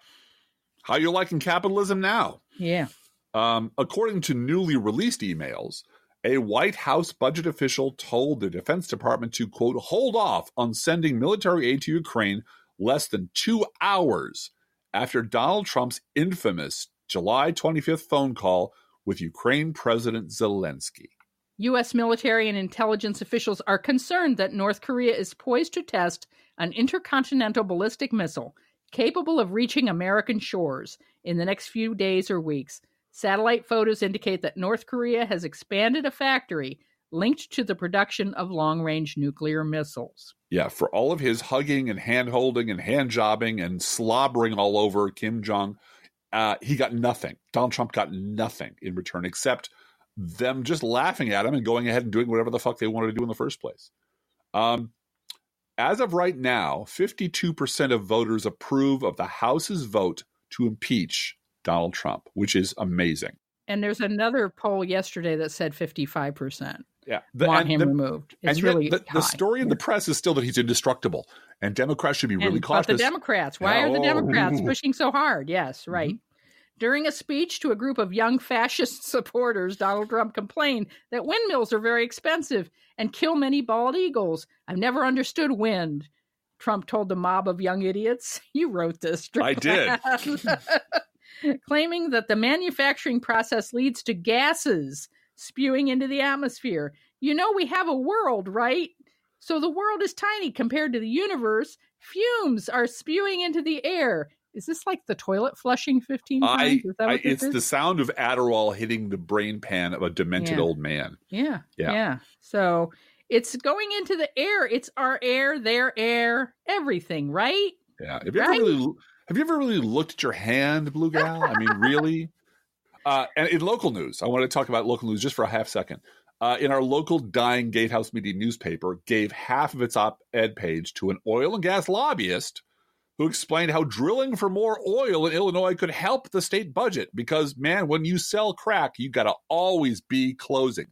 How you liking capitalism now? Yeah. According to newly released emails, a White House budget official told the Defense Department to, quote, hold off on sending military aid to Ukraine less than 2 hours after Donald Trump's infamous July 25th phone call with Ukraine President Zelensky. U.S. military and intelligence officials are concerned that North Korea is poised to test an intercontinental ballistic missile capable of reaching American shores in the next few days or weeks. Satellite photos indicate that North Korea has expanded a factory linked to the production of long-range nuclear missiles. Yeah, for all of his hugging and hand-holding and hand-jobbing and slobbering all over Kim Jong, he got nothing. Donald Trump got nothing in return except them just laughing at him and going ahead and doing whatever the fuck they wanted to do in the first place. As of right now, 52% of voters approve of the House's vote to impeach Donald Trump, which is amazing. And there's another poll yesterday that said 55% want him removed. It's really the story in the press is still that he's indestructible, and Democrats should be really cautious. But the Democrats, why are the Democrats pushing so hard? Yes, right. During a speech to a group of young fascist supporters, Donald Trump complained that windmills are very expensive and kill many bald eagles. I've never understood wind, Trump told the mob of young idiots. You wrote this. I did. Claiming that the manufacturing process leads to gases spewing into the atmosphere. We have a world, right? So the world is tiny compared to the universe. Fumes are spewing into the air. Is this like the toilet flushing 15 times? Is that what it's the sound of Adderall hitting the brain pan of a demented old man. Yeah. So It's going into the air. It's our air, their air, everything, right? Yeah. Have you ever really looked at your hand, Bluegal? I mean, really? And in local news, I want to talk about local news just for a half second. In our local dying Gatehouse Media newspaper, gave half of its op-ed page to an oil and gas lobbyist who explained how drilling for more oil in Illinois could help the state budget. Because, man, when you sell crack, you got to always be closing.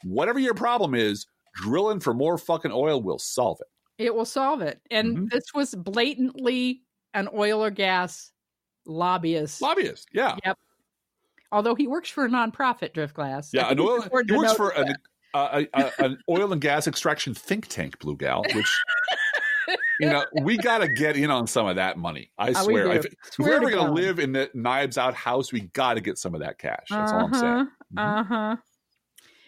Whatever your problem is, drilling for more fucking oil will solve it. It will solve it. And this was blatantly an oil or gas lobbyist. Lobbyist, yeah. Yep. Although he works for a nonprofit, Driftglass. Yeah, he works for an oil and gas extraction think tank, Bluegal, which, we got to get in on some of that money. I swear. If we're ever going to live in the knives out house, we got to get some of that cash. That's all I'm saying.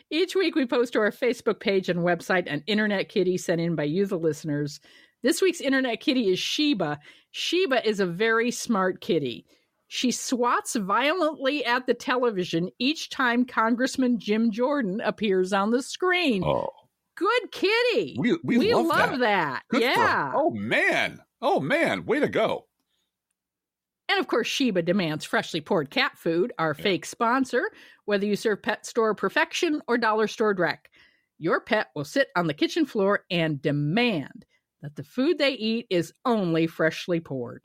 Each week we post to our Facebook page and website an internet kitty sent in by you, the listeners. This week's internet kitty is Sheba. Sheba is a very smart kitty. She swats violently at the television each time Congressman Jim Jordan appears on the screen. Oh, good kitty. We love that. Yeah. Oh, man. Way to go. And of course, Sheba demands freshly poured cat food, our fake sponsor, whether you serve Pet Store Perfection or Dollar Store Dreck. Your pet will sit on the kitchen floor and demand that the food they eat is only freshly poured.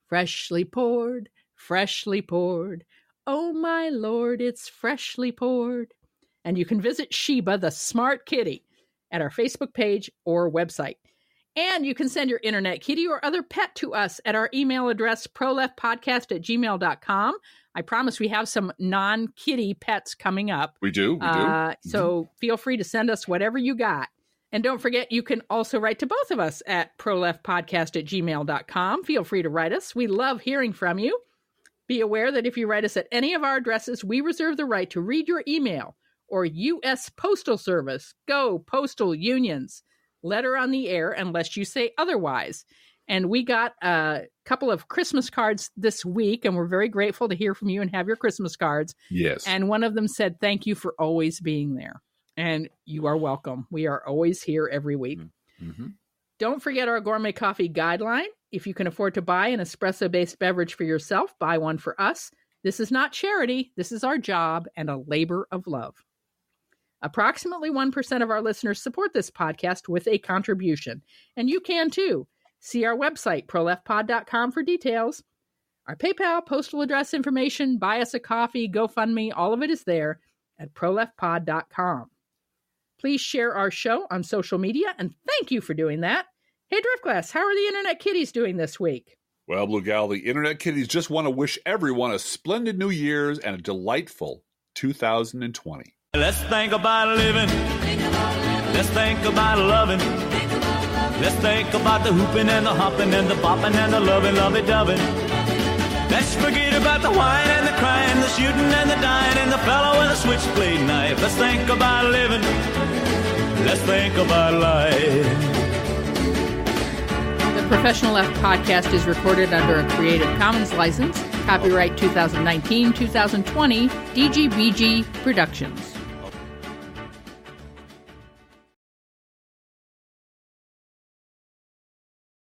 Freshly poured. Freshly poured. Oh, my Lord, it's freshly poured. And you can visit Sheba, the smart kitty, at our Facebook page or website. And you can send your internet kitty or other pet to us at our email address, proleftpodcast@gmail.com. I promise we have some non-kitty pets coming up. We do. So feel free to send us whatever you got. And don't forget, you can also write to both of us at proleftpodcast@gmail.com. Feel free to write us. We love hearing from you. Be aware that if you write us at any of our addresses, we reserve the right to read your email or U.S. Postal Service. Go Postal Unions. Letter on the air unless you say otherwise. And we got a couple of Christmas cards this week, and we're very grateful to hear from you and have your Christmas cards. Yes. And one of them said, thank you for always being there. And you are welcome. We are always here every week. Mm-hmm. Don't forget our gourmet coffee guideline. If you can afford to buy an espresso-based beverage for yourself, buy one for us. This is not charity. This is our job and a labor of love. Approximately 1% of our listeners support this podcast with a contribution, and you can too. See our website, proleftpod.com, for details. Our PayPal, postal address information, buy us a coffee, GoFundMe, all of it is there at proleftpod.com. Please share our show on social media, and thank you for doing that. Hey, Driftglass, how are the Internet Kitties doing this week? Well, Bluegal, the Internet Kitties just want to wish everyone a splendid New Year's and a delightful 2020. Let's think about living. Let's think about loving. Let's think about the hooping and the hopping and the bopping and the lovey-dovey. Let's forget about the wine and the crying, the shooting and the dying, and the fellow with a switchblade knife. Let's think about living. Let's think about life. The Professional Left podcast is recorded under a Creative Commons license. Copyright 2019-2020, DGBG Productions.